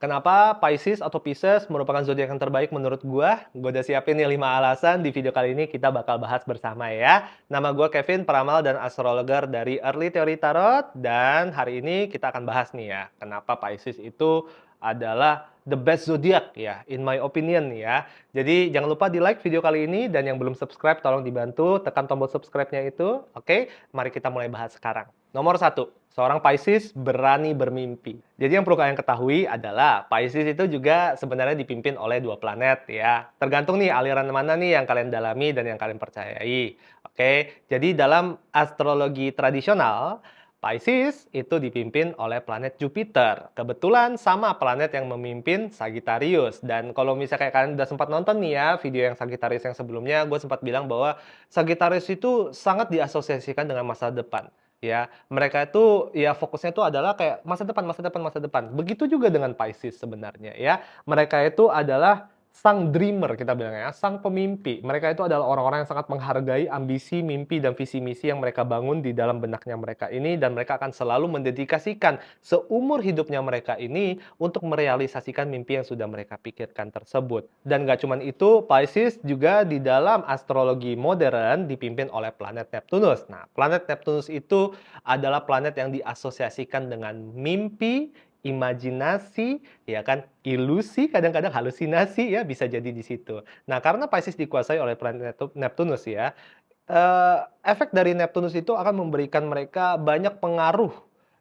Kenapa Pisces atau Pisces merupakan zodiak yang terbaik menurut gua? Gua udah siapin nih 5 alasan, di video kali ini kita bakal bahas bersama ya. Nama gua Kevin, peramal dan astrologer dari Early Theory Tarot, dan hari ini kita akan bahas nih ya, kenapa Pisces itu adalah the best zodiak ya, in my opinion ya. Jadi jangan lupa di-like video kali ini, dan yang belum subscribe tolong dibantu tekan tombol subscribe-nya itu. Oke, mari kita mulai bahas sekarang. Nomor satu, seorang Pisces berani bermimpi. Jadi yang perlu kalian ketahui adalah Pisces itu juga sebenarnya dipimpin oleh 2 planet ya. Tergantung nih aliran mana nih yang kalian dalami dan yang kalian percayai. Oke, jadi dalam astrologi tradisional, Pisces itu dipimpin oleh planet Jupiter. Kebetulan sama planet yang memimpin Sagittarius. Dan kalau misalnya kayak kalian udah sempat nonton nih ya video yang Sagittarius yang sebelumnya, gue sempat bilang bahwa Sagittarius itu sangat diasosiasikan dengan masa depan. Ya, mereka itu ya fokusnya itu adalah kayak masa depan masa depan masa depan. Begitu juga dengan Pisces sebenarnya ya. Mereka itu adalah sang dreamer kita bilang ya, sang pemimpi. Mereka itu adalah orang-orang yang sangat menghargai ambisi, mimpi, dan visi misi yang mereka bangun di dalam benaknya mereka ini, dan mereka akan selalu mendedikasikan seumur hidupnya mereka ini untuk merealisasikan mimpi yang sudah mereka pikirkan tersebut. Dan gak cuman itu, Pisces juga di dalam astrologi modern dipimpin oleh planet Neptunus. Nah, planet Neptunus itu adalah planet yang diasosiasikan dengan mimpi, imajinasi, ya kan, ilusi, kadang-kadang halusinasi ya bisa jadi di situ. Nah, karena Pisces dikuasai oleh planet Neptunus ya, efek dari Neptunus itu akan memberikan mereka banyak pengaruh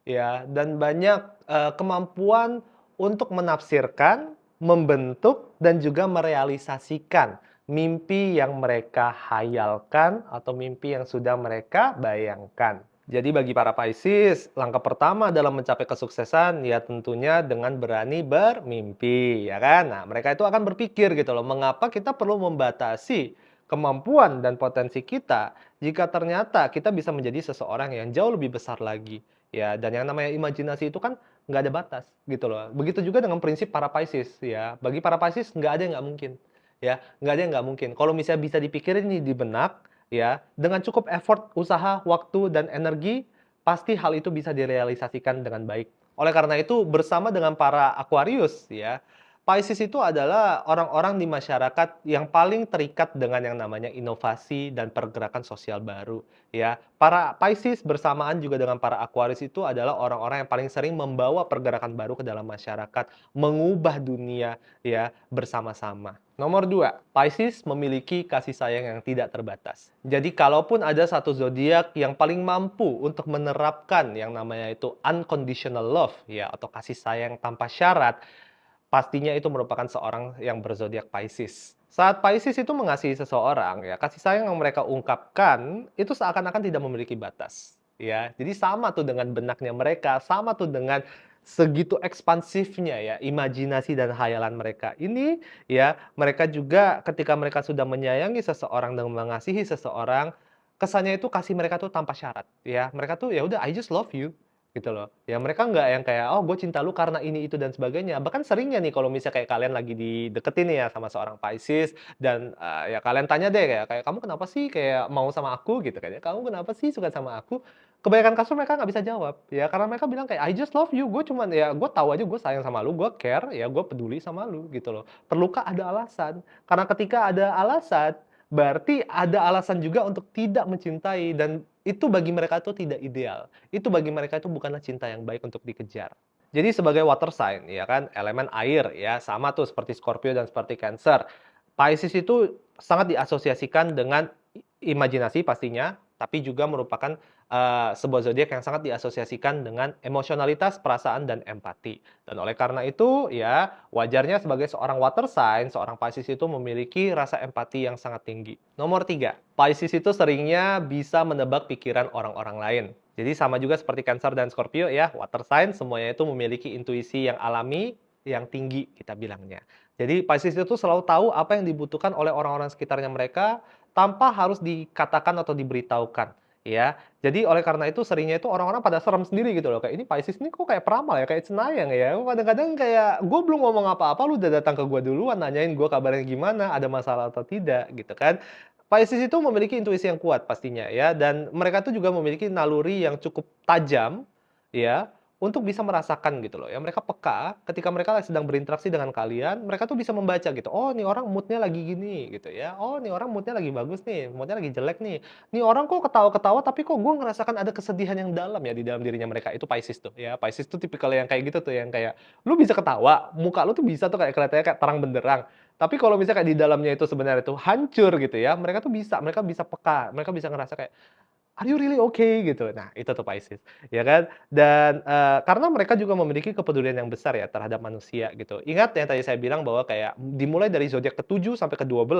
ya, dan banyak, kemampuan untuk menafsirkan, membentuk, dan juga merealisasikan mimpi yang mereka hayalkan atau mimpi yang sudah mereka bayangkan. Jadi bagi para Pisces, langkah pertama dalam mencapai kesuksesan ya tentunya dengan berani bermimpi, ya kan? Nah, mereka itu akan berpikir gitu loh, mengapa kita perlu membatasi kemampuan dan potensi kita jika ternyata kita bisa menjadi seseorang yang jauh lebih besar lagi, ya. Dan yang namanya imajinasi itu kan nggak ada batas gitu loh. Begitu juga dengan prinsip para Pisces ya. Bagi para Pisces nggak ada yang nggak mungkin, ya. Nggak ada yang nggak mungkin. Kalau misalnya bisa dipikirin nih di benak, ya, dengan cukup effort, usaha, waktu, dan energi, pasti hal itu bisa direalisasikan dengan baik. Oleh karena itu, bersama dengan para Aquarius, ya, Pisces itu adalah orang-orang di masyarakat yang paling terikat dengan yang namanya inovasi dan pergerakan sosial baru, ya. Para Pisces bersamaan juga dengan para Aquarius itu adalah orang-orang yang paling sering membawa pergerakan baru ke dalam masyarakat, mengubah dunia, ya, bersama-sama. Nomor 2, Pisces memiliki kasih sayang yang tidak terbatas. Jadi kalaupun ada satu zodiak yang paling mampu untuk menerapkan yang namanya itu unconditional love ya, atau kasih sayang tanpa syarat, pastinya itu merupakan seorang yang berzodiak Pisces. Saat Pisces itu mengasihi seseorang ya, kasih sayang yang mereka ungkapkan itu seakan-akan tidak memiliki batas. Ya, jadi sama tuh dengan benaknya mereka, sama tuh dengan segitu ekspansifnya ya imajinasi dan hayalan mereka ini ya, mereka juga ketika mereka sudah menyayangi seseorang dan mengasihi seseorang, kesannya itu kasih mereka tuh tanpa syarat ya. Mereka tuh ya udah I just love you gitu loh. Ya mereka nggak yang kayak, "Oh gue cinta lu karena ini, itu, dan sebagainya." Bahkan seringnya nih kalau misalnya kayak kalian lagi dideketin nih ya sama seorang Pisces dan, ya kalian tanya deh kayak kayak, "Kamu kenapa sih kayak mau sama aku?" Gitu kan ya, "Kamu kenapa sih suka sama aku?" Kebanyakan kasus mereka nggak bisa jawab, ya karena mereka bilang kayak, "I just love you, gue cuman ya gue tahu aja gue sayang sama lu, gue care, ya gue peduli sama lu." Gitu loh. Perlukah ada alasan? Karena ketika ada alasan, berarti ada alasan juga untuk tidak mencintai, dan itu bagi mereka itu tidak ideal. Itu bagi mereka itu bukanlah cinta yang baik untuk dikejar. Jadi sebagai water sign, ya kan, elemen air ya, sama tuh seperti Scorpio dan seperti Cancer. Pisces itu sangat diasosiasikan dengan imajinasi pastinya, tapi juga merupakan, sebuah zodiak yang sangat diasosiasikan dengan emosionalitas, perasaan, dan empati. Dan oleh karena itu, ya wajarnya sebagai seorang water sign, seorang Pisces itu memiliki rasa empati yang sangat tinggi. Nomor 3, Pisces itu seringnya bisa menebak pikiran orang-orang lain. Jadi sama juga seperti Cancer dan Scorpio ya, water sign semuanya itu memiliki intuisi yang alami, yang tinggi kita bilangnya. Jadi Pisces itu selalu tahu apa yang dibutuhkan oleh orang-orang sekitarnya mereka tanpa harus dikatakan atau diberitahukan, ya. Jadi oleh karena itu seringnya itu orang-orang pada serem sendiri gitu loh, kayak, "Ini Pisces ini kok kayak peramal ya, kayak cenayang ya?" Kadang-kadang kayak, "Gue belum ngomong apa-apa, lu udah datang ke gue duluan, nanyain gue kabarnya gimana, ada masalah atau tidak?" Gitu kan. Pisces itu memiliki intuisi yang kuat pastinya ya, dan mereka tuh juga memiliki naluri yang cukup tajam, ya, untuk bisa merasakan gitu loh ya, mereka peka ketika mereka sedang berinteraksi dengan kalian, mereka tuh bisa membaca gitu, "Oh nih orang mood-nya lagi gini," gitu ya, "Oh nih orang mood-nya lagi bagus nih, mood-nya lagi jelek nih, nih orang kok ketawa-ketawa tapi kok gue ngerasakan ada kesedihan yang dalam ya di dalam dirinya mereka." Itu Pisces tuh ya, Pisces tuh tipikal yang kayak gitu tuh, yang kayak lu bisa ketawa, muka lu tuh bisa tuh kayak kelihatannya kayak terang benderang, tapi kalau misalnya kayak di dalamnya itu sebenarnya tuh hancur gitu ya, mereka bisa peka, mereka bisa ngerasa kayak, "Are you really okay?" Gitu. Nah, itu tuh Pisces, ya kan? Dan, karena mereka juga memiliki kepedulian yang besar ya terhadap manusia gitu. Ingat yang tadi saya bilang bahwa kayak dimulai dari zodiak ke-7 sampai ke-12,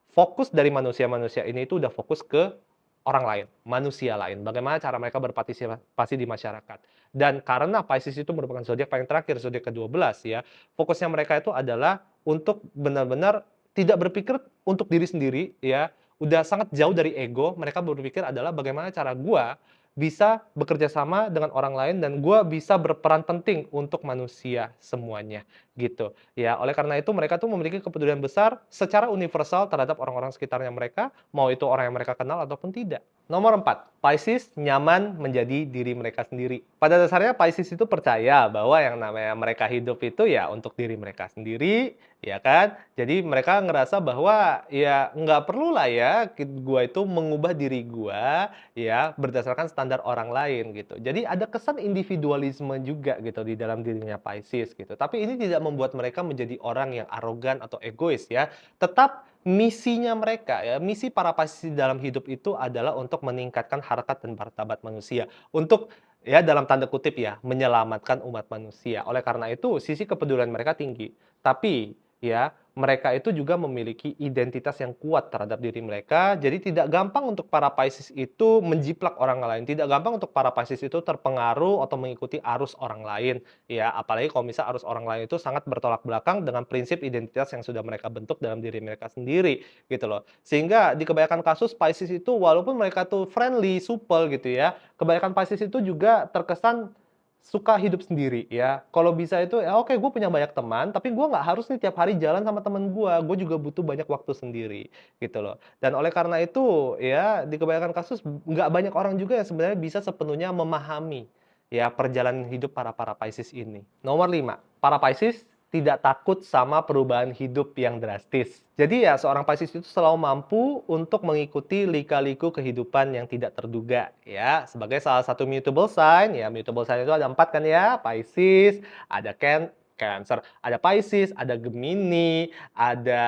fokus dari manusia-manusia ini itu udah fokus ke orang lain, manusia lain. Bagaimana cara mereka berpartisipasi di masyarakat. Dan karena Pisces itu merupakan zodiak paling terakhir, zodiak ke-12 ya, fokusnya mereka itu adalah untuk benar-benar tidak berpikir untuk diri sendiri ya, udah sangat jauh dari ego, mereka berpikir adalah bagaimana cara gua bisa bekerja sama dengan orang lain dan gua bisa berperan penting untuk manusia semuanya, gitu. Ya, oleh karena itu mereka tuh memiliki kepedulian besar secara universal terhadap orang-orang sekitarnya mereka, mau itu orang yang mereka kenal ataupun tidak. Nomor 4, Pisces nyaman menjadi diri mereka sendiri. Pada dasarnya Pisces itu percaya bahwa yang namanya mereka hidup itu ya untuk diri mereka sendiri, ya kan? Jadi mereka ngerasa bahwa ya nggak perlulah ya gua itu mengubah diri gua ya berdasarkan standar orang lain gitu. Jadi ada kesan individualisme juga gitu di dalam dirinya Pisces gitu. Tapi ini tidak membuat mereka menjadi orang yang arogan atau egois ya. Tetap misinya mereka ya, misi para Pisces dalam hidup itu adalah untuk meningkatkan harkat dan martabat manusia. Untuk ya dalam tanda kutip ya, menyelamatkan umat manusia. Oleh karena itu sisi kepedulian mereka tinggi. Tapi ya, mereka itu juga memiliki identitas yang kuat terhadap diri mereka, jadi tidak gampang untuk para Pisces itu menjiplak orang lain, tidak gampang untuk para Pisces itu terpengaruh atau mengikuti arus orang lain, ya. Apalagi kalau misal arus orang lain itu sangat bertolak belakang dengan prinsip identitas yang sudah mereka bentuk dalam diri mereka sendiri, gitu loh. Sehingga di kebanyakan kasus Pisces itu walaupun mereka tuh friendly, supel gitu ya, kebanyakan Pisces itu juga terkesan suka hidup sendiri ya. Kalau bisa itu, ya oke gue punya banyak teman, tapi gue nggak harus nih tiap hari jalan sama temen gue juga butuh banyak waktu sendiri, gitu loh. Dan oleh karena itu, ya di kebanyakan kasus nggak banyak orang juga yang sebenarnya bisa sepenuhnya memahami, ya perjalanan hidup para-para Pisces ini. Nomor 5, para Pisces tidak takut sama perubahan hidup yang drastis. Jadi ya seorang Pisces itu selalu mampu untuk mengikuti lika-liku kehidupan yang tidak terduga ya. Sebagai salah satu mutable sign, ya mutable sign itu ada 4 kan ya, Pisces, ada Cancer, ada Pisces, ada Gemini, ada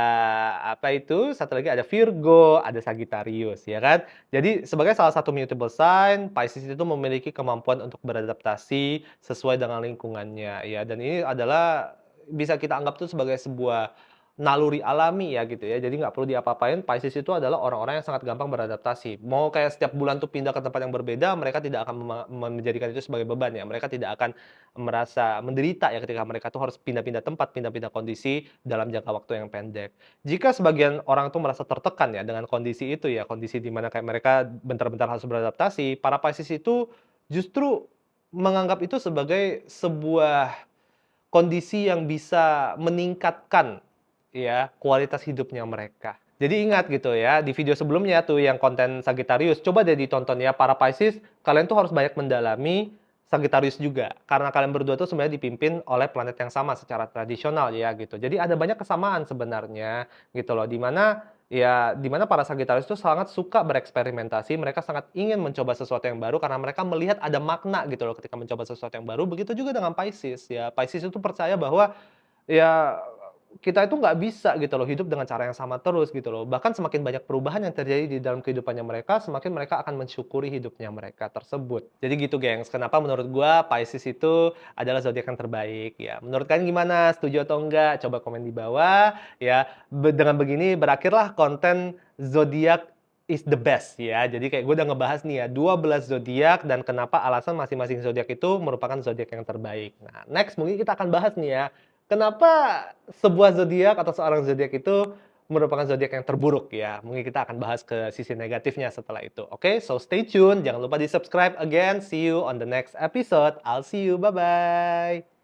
apa itu, satu lagi ada Virgo, ada Sagittarius ya kan. Jadi sebagai salah satu mutable sign, Pisces itu memiliki kemampuan untuk beradaptasi sesuai dengan lingkungannya ya, dan ini adalah bisa kita anggap tuh sebagai sebuah naluri alami ya gitu ya. Jadi nggak perlu diapa-apain, Pisces itu adalah orang-orang yang sangat gampang beradaptasi. Mau kayak setiap bulan tuh pindah ke tempat yang berbeda, mereka tidak akan menjadikan itu sebagai beban ya. Mereka tidak akan merasa menderita ya ketika mereka tuh harus pindah-pindah tempat, pindah-pindah kondisi dalam jangka waktu yang pendek. Jika sebagian orang tuh merasa tertekan ya dengan kondisi itu ya, kondisi di mana kayak mereka bentar-bentar harus beradaptasi, para Pisces itu justru menganggap itu sebagai sebuah kondisi yang bisa meningkatkan, ya, kualitas hidupnya mereka. Jadi ingat gitu ya, di video sebelumnya tuh yang konten Sagittarius, coba deh ditonton ya, para Pisces, kalian tuh harus banyak mendalami Sagittarius juga. Karena kalian berdua tuh sebenarnya dipimpin oleh planet yang sama secara tradisional ya gitu. Jadi ada banyak kesamaan sebenarnya gitu loh, di mana para Sagittarius itu sangat suka bereksperimentasi, mereka sangat ingin mencoba sesuatu yang baru karena mereka melihat ada makna gitu loh ketika mencoba sesuatu yang baru. Begitu juga dengan Pisces ya. Pisces itu percaya bahwa ya kita itu nggak bisa gitu loh hidup dengan cara yang sama terus gitu loh. Bahkan semakin banyak perubahan yang terjadi di dalam kehidupannya mereka, semakin mereka akan mensyukuri hidupnya mereka tersebut. Jadi gitu gengs, kenapa menurut gua Pisces itu adalah zodiak yang terbaik ya. Menurut kalian gimana? Setuju atau enggak? Coba komen di bawah ya. Dengan begini berakhirlah konten zodiak is the best ya. Jadi kayak gue udah ngebahas nih ya 12 zodiak dan kenapa alasan masing-masing zodiak itu merupakan zodiak yang terbaik. Nah, next mungkin kita akan bahas nih ya, kenapa sebuah zodiak atau seorang zodiak itu merupakan zodiak yang terburuk ya? Mungkin kita akan bahas ke sisi negatifnya setelah itu. Oke, so stay tune, jangan lupa di-subscribe again. See you on the next episode. I'll see you, bye-bye.